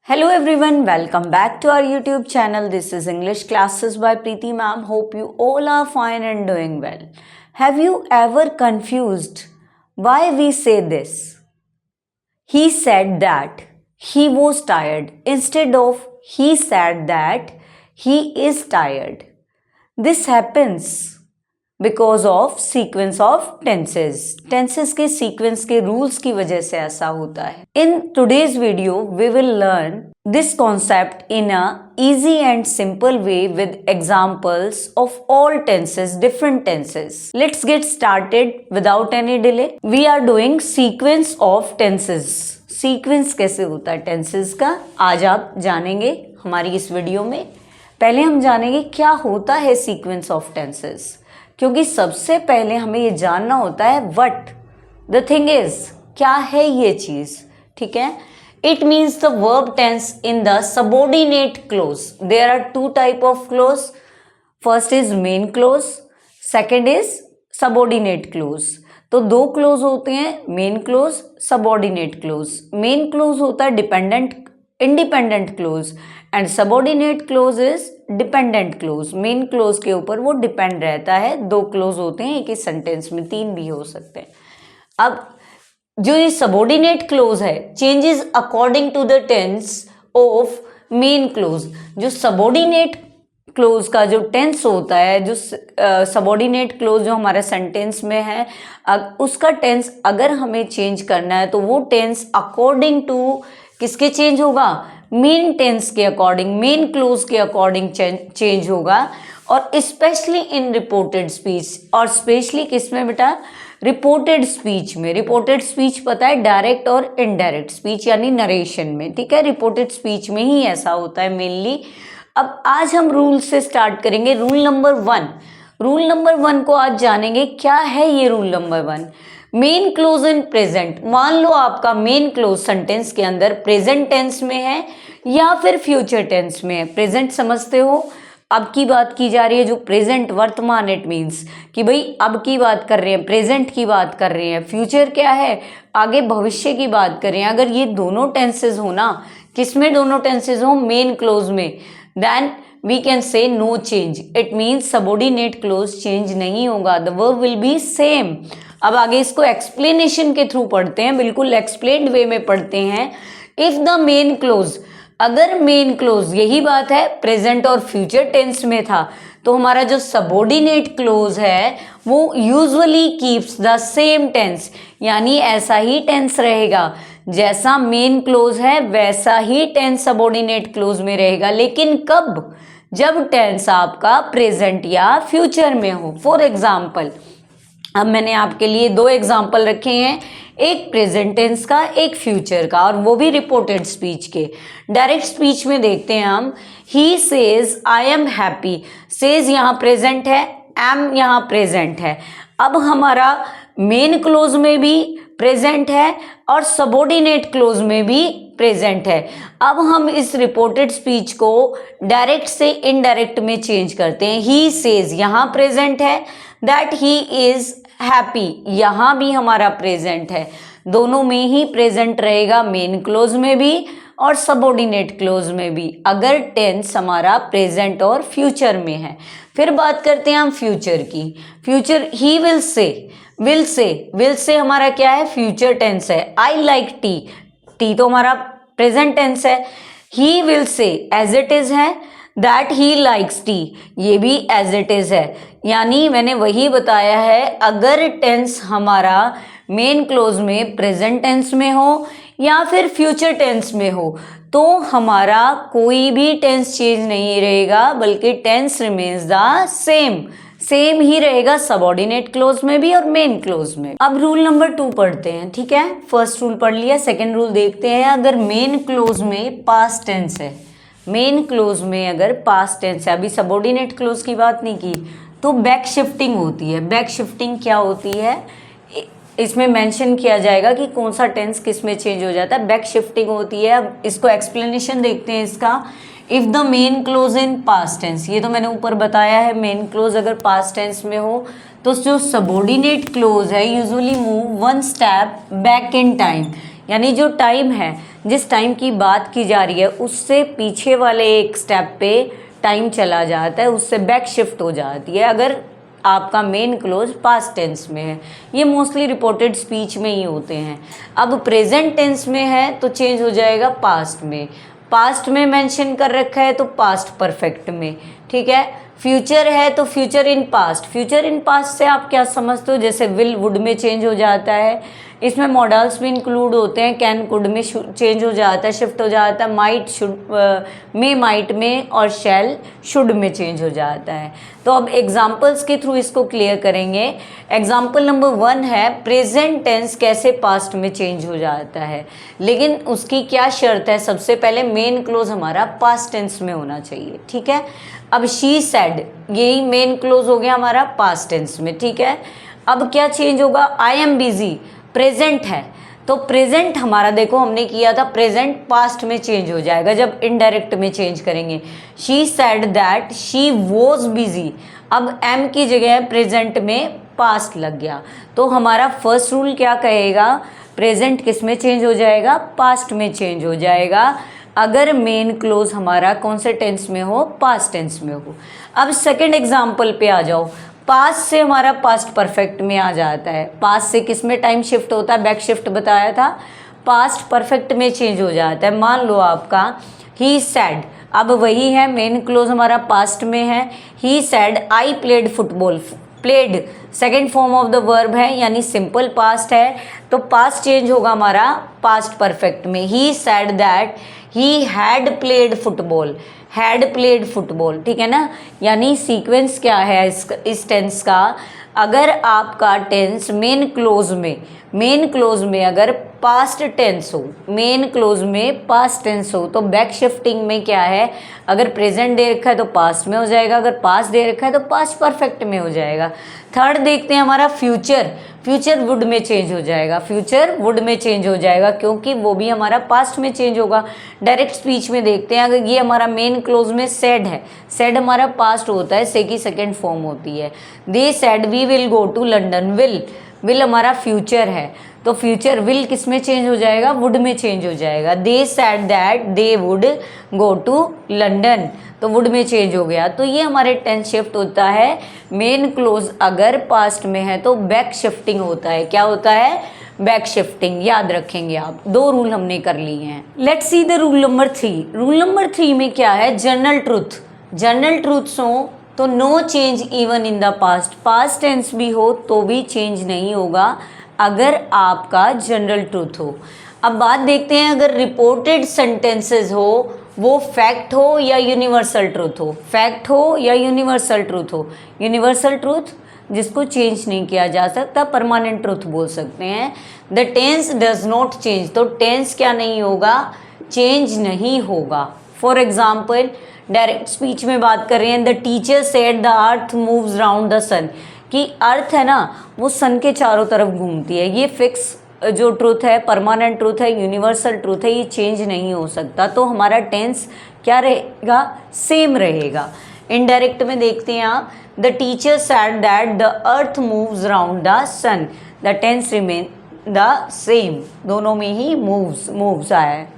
Hello everyone, welcome back to our YouTube channel. This is English Classes by Preeti Ma'am. Hope you all are fine and doing well. Have you ever confused why we say this? He said that he was tired instead of he said that he is tired. This happens because of sequence of tenses के sequence के rules की वजह से ऐसा होता है. In today's video we will learn this concept in a easy and simple way with examples of all tenses, different tenses. Let's get started without any delay. We are doing sequence of tenses. Sequence कैसे होता है tenses का, आज आप जानेंगे हमारी इस video में. पहले हम जानेंगे क्या होता है सीक्वेंस ऑफ टेंसेस, क्योंकि सबसे पहले हमें ये जानना होता है व्हाट द थिंग इज, क्या है ये चीज. ठीक है. It means the verb tense in the subordinate clause. There are two type of clause. First is main clause, second is subordinate clause. तो दो क्लोज होते हैं, main clause, subordinate clause. Main clause होता है dependent independent clause and subordinate clause is dependent clause. Main clause के ऊपर वो depend रहता है. दो क्लोज होते हैं एक ही सेंटेंस में, तीन भी हो सकते हैं. अब जो ये सबऑर्डिनेट क्लोज है changes according to the tense of main clause. जो सबऑर्डिनेट क्लोज का जो टेंस होता है, जो सबऑर्डिनेट क्लोज जो हमारे सेंटेंस में है, उसका टेंस अगर हमें चेंज करना है तो वो टेंस अकॉर्डिंग टू किसके चेंज होगा, मेन टेंस के अकॉर्डिंग, मेन क्लोज के अकॉर्डिंग चेंज होगा. और स्पेशली इन रिपोर्टेड स्पीच, और स्पेशली किसमें बेटा, रिपोर्टेड स्पीच में. रिपोर्टेड स्पीच पता है डायरेक्ट और इनडायरेक्ट स्पीच यानी नरेशन में. ठीक है, रिपोर्टेड स्पीच में ही ऐसा होता है मेनली. अब आज हम रूल से स्टार्ट करेंगे. Rule number 1. रूल नंबर 1 को आज जानेंगे. क्या है ये rule number 1? Main clause in present. मान लो आपका मेन क्लोज सेंटेंस के अंदर प्रेजेंट टेंस में है या फिर फ्यूचर टेंस में है. प्रेजेंट समझते हो, अब की बात की जा रही है. जो प्रेजेंट वर्तमान, इट मीन्स कि भाई अब की बात कर रहे हैं, प्रेजेंट की बात कर रहे हैं. फ्यूचर क्या है, आगे भविष्य की बात कर रहे हैं. अगर ये दोनों टेंसेज हो ना, किसमें दोनों टेंसेज हो, मेन क्लोज में, then we can say no change. It means subordinate clause change नहीं होगा, the verb will be same. अब आगे इसको एक्सप्लेनेशन के थ्रू पढ़ते हैं, बिल्कुल एक्सप्लेन्ड वे में पढ़ते हैं. इफ द मेन क्लोज, अगर मेन क्लोज यही बात है प्रेजेंट और फ्यूचर टेंस में था, तो हमारा जो सबऑर्डिनेट क्लोज है वो usually keeps the same tense, यानी ऐसा ही टेंस रहेगा जैसा मेन क्लोज है, वैसा ही टेंस सबऑर्डिनेट क्लोज में रहेगा. लेकिन कब, जब टेंस आपका प्रेजेंट या फ्यूचर में हो. फॉर एग्जाम्पल, अब मैंने आपके लिए दो एग्जाम्पल रखे हैं, एक प्रेजेंट टेंस का, एक फ्यूचर का, और वो भी रिपोर्टेड स्पीच के. डायरेक्ट स्पीच में देखते हैं हम. He says I am happy. Says यहाँ प्रेजेंट है, एम यहाँ प्रेजेंट है. अब हमारा मेन क्लोज में भी प्रेजेंट है और सबऑर्डिनेट क्लोज में भी प्रेजेंट है. अब हम इस रिपोर्टेड स्पीच को डायरेक्ट से इनडायरेक्ट में चेंज करते हैं. ही सेज यहाँ प्रेजेंट है, दैट ही इज हैप्पी यहाँ भी हमारा प्रेजेंट है. दोनों में ही प्रेजेंट रहेगा, मेन क्लोज में भी और सबऑर्डिनेट क्लोज में भी, अगर टेंस हमारा प्रेजेंट और फ्यूचर में है. फिर बात करते हैं हम फ्यूचर की. फ्यूचर, ही विल से, विल से हमारा क्या है, फ्यूचर टेंस है. आई लाइक टी, टी तो हमारा प्रेजेंट टेंस है. He will say as it is है, दैट ही लाइक्स टी, ये भी एज इट इज है. यानी मैंने वही बताया है, अगर टेंस हमारा मेन क्लोज में प्रेजेंट टेंस में हो या फिर फ्यूचर टेंस में हो, तो हमारा कोई भी टेंस चेंज नहीं रहेगा, बल्कि टेंस रिमेन्स द सेम ही रहेगा, सबऑर्डिनेट क्लोज में भी और मेन क्लोज में. अब रूल नंबर 2 पढ़ते हैं. ठीक है, फर्स्ट रूल पढ़ लिया, सेकेंड रूल देखते हैं. अगर मेन क्लोज में पास्ट टेंस है, मेन क्लोज में अगर पास्ट टेंस है, अभी सबऑर्डिनेट क्लोज की बात नहीं की, तो बैक शिफ्टिंग होती है. बैक शिफ्टिंग क्या होती है, इसमें मेंशन किया जाएगा कि कौन सा टेंस किस में चेंज हो जाता है. बैक शिफ्टिंग होती है. अब इसको एक्सप्लेनेशन देखते हैं इसका. If the main clause in past tense, ये तो मैंने ऊपर बताया है, मेन क्लोज अगर पास्ट टेंस में हो तो जो सबऑर्डिनेट क्लोज है usually move 1 step back in time, यानी जो टाइम है, जिस टाइम की बात की जा रही है उससे पीछे वाले एक स्टेप पे टाइम चला जाता है, उससे बैक शिफ्ट हो जाती है अगर आपका मेन क्लोज पास्ट टेंस में है। ये मोस्टली रिपोर्टेड स्पीच में ही होते हैं। अब प्रेजेंट टेंस में है तो चेंज हो जाएगा पास्ट में, पास्ट में मेंशन कर रखा है तो पास्ट परफेक्ट में, ठीक है। फ्यूचर है तो future in past, future in past से आप क्या समझते हो, जैसे विल वुड में चेंज हो जाता है, इसमें मॉडल्स भी इंक्लूड होते हैं, कैन कुड में चेंज हो जाता है, शिफ्ट हो जाता है, माइट शुड में, माइट में, और शैल शुड में चेंज हो जाता है। तो अब एग्जांपल्स के थ्रू इसको क्लियर करेंगे। एग्जांपल नंबर 1 है प्रेजेंट टेंस कैसे पास्ट में चेंज हो जाता है, लेकिन उसकी क्या शर्त है, सबसे पहले मेन क्लोज हमारा पास्ट टेंस में होना चाहिए, ठीक है। अब शी सेड, यही मेन क्लोज हो गया हमारा पास्ट टेंस में, ठीक है। अब क्या चेंज होगा, आई एम बिजी, प्रेजेंट है तो प्रेजेंट हमारा देखो हमने किया था प्रेजेंट पास्ट में चेंज हो जाएगा जब इनडायरेक्ट में चेंज करेंगे। She said that she was busy, अब एम की जगह प्रेजेंट में पास्ट लग गया, तो हमारा फर्स्ट रूल क्या कहेगा, प्रेजेंट किस में चेंज हो जाएगा, पास्ट में चेंज हो जाएगा अगर मेन क्लोज हमारा कौन से टेंस में हो, पास्ट टेंस में हो। अब सेकंड एग्जांपल पे आ जाओ, पास्ट से हमारा पास्ट परफेक्ट में आ जाता है, पास्ट से किस में टाइम शिफ्ट होता है, बैक शिफ्ट बताया था, पास्ट परफेक्ट में चेंज हो जाता है। मान लो आपका ही सैड, अब वही है मेन क्लोज हमारा पास्ट में है, he said I played football, played second form of the verb है यानी सिंपल पास्ट है, तो पास्ट चेंज होगा हमारा पास्ट परफेक्ट में। He said that he had played football, had played football, ठीक है ना। यानी सीक्वेंस क्या है इस टेंस का, अगर आपका टेंस मेन क्लोज में अगर पास्ट टेंस हो, मेन क्लोज में पास्ट टेंस हो, तो बैक शिफ्टिंग में क्या है, अगर प्रेजेंट दे रखा है तो पास्ट में हो जाएगा, अगर पास्ट दे रखा है तो पास्ट परफेक्ट में हो जाएगा। थर्ड देखते हैं हमारा फ्यूचर, फ्यूचर वुड में चेंज हो जाएगा, फ्यूचर वुड में चेंज हो जाएगा क्योंकि वो भी हमारा पास्ट में चेंज होगा। डायरेक्ट स्पीच में देखते हैं, अगर ये हमारा मेन क्लोज में सेड है, सेड हमारा पास्ट होता है, से की सेकेंड फॉर्म होती है। They said we will go to London, will हमारा फ्यूचर है, तो फ्यूचर विल किस में चेंज हो जाएगा, वुड में चेंज हो जाएगा। They said that they would go to London, तो वुड में चेंज हो गया। तो ये हमारे टेंस शिफ्ट होता है, मेन क्लोज अगर पास्ट में है तो बैक शिफ्टिंग होता है, क्या होता है, बैक शिफ्टिंग, याद रखेंगे आप। 2 रूल हमने कर लिए हैं। Let's see the rule number 3। Rule number 3 में क्या है, जनरल ट्रूथ, जनरल ट्रूथ्स हो तो no change even in the past, past tense भी हो तो भी चेंज नहीं होगा अगर आपका जनरल ट्रूथ हो। अब बात देखते हैं, अगर रिपोर्टेड सेंटेंसेस हो वो फैक्ट हो या यूनिवर्सल ट्रूथ हो, फैक्ट हो या यूनिवर्सल ट्रूथ हो। यूनिवर्सल ट्रूथ जिसको चेंज नहीं किया जा सकता, परमानेंट ट्रूथ बोल सकते हैं। The tense does not change, तो टेंस क्या नहीं होगा, चेंज नहीं होगा। फॉर एग्जाम्पल डायरेक्ट स्पीच में बात कर रहे हैं, the teacher said the earth moves round the sun, कि अर्थ है ना वो सन के चारों तरफ घूमती है, ये फिक्स जो ट्रूथ है, परमानेंट ट्रूथ है, यूनिवर्सल ट्रूथ है, ये चेंज नहीं हो सकता, तो हमारा टेंस क्या रहेगा, सेम रहेगा। इनडायरेक्ट में देखते हैं आप, the teacher said that the earth moves round the sun, the tense remain the same, दोनों में ही मूव्स आया है।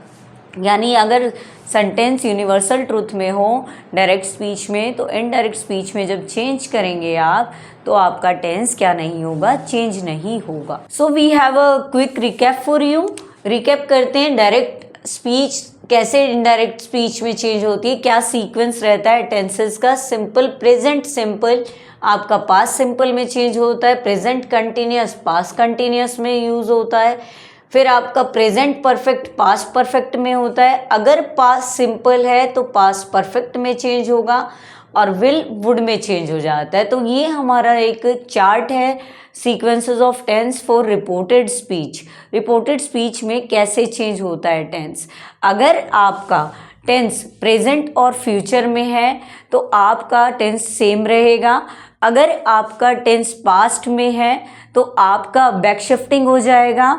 यानी अगर सेंटेंस यूनिवर्सल ट्रूथ में हो डायरेक्ट स्पीच में, तो इनडायरेक्ट स्पीच में जब चेंज करेंगे आप तो आपका टेंस क्या नहीं होगा, चेंज नहीं होगा। So we have a quick recap for you. Recap करते हैं, डायरेक्ट स्पीच कैसे इनडायरेक्ट स्पीच में चेंज होती है, क्या सीक्वेंस रहता है टेंसेस का। सिंपल प्रेजेंट सिंपल आपका पास्ट सिंपल में चेंज होता है, प्रेजेंट कंटिन्यूअस पास्ट कंटिन्यूअस में यूज होता है, फिर आपका प्रेजेंट परफेक्ट पास्ट परफेक्ट में होता है। अगर पास्ट सिंपल है तो पास्ट परफेक्ट में चेंज होगा और विल वुड में चेंज हो जाता है। तो ये हमारा एक चार्ट है, sequences of tense for reported speech. Reported speech में कैसे चेंज होता है टेंस। अगर आपका टेंस प्रेजेंट और फ्यूचर में है तो आपका टेंस सेम रहेगा। अगर आपका टेंस पास्ट में है तो आपका बैक शिफ्टिंग हो जाएगा।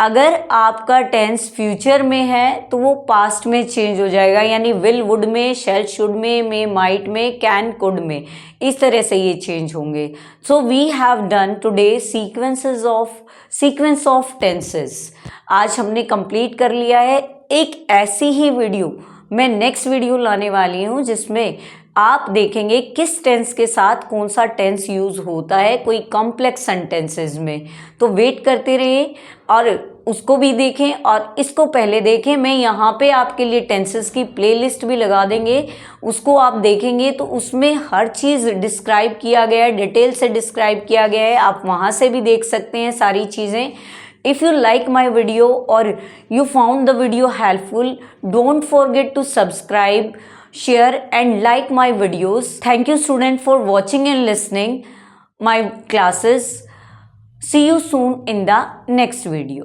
अगर आपका टेंस फ्यूचर में है तो वो पास्ट में चेंज हो जाएगा, यानी विल वुड में, शैल शुड में माइट में, कैन कुड में, इस तरह से ये चेंज होंगे। So we have done today sequence of tenses. आज हमने कंप्लीट कर लिया है। एक ऐसी ही वीडियो मैं नेक्स्ट वीडियो लाने वाली हूँ जिसमें आप देखेंगे किस टेंस के साथ कौन सा टेंस यूज होता है कोई कॉम्प्लेक्स सेंटेंसेस में। तो वेट करते रहिए और उसको भी देखें और इसको पहले देखें। मैं यहाँ पे आपके लिए टेंसेस की प्लेलिस्ट भी लगा देंगे, उसको आप देखेंगे तो उसमें हर चीज़ डिस्क्राइब किया गया है, डिटेल से डिस्क्राइब किया गया है। आप वहाँ से भी देख सकते हैं सारी चीज़ें। If you like my video or you found the video helpful, don't forget to subscribe, share and like my videos. Thank you student for watching and listening my classes. See you soon in the next video.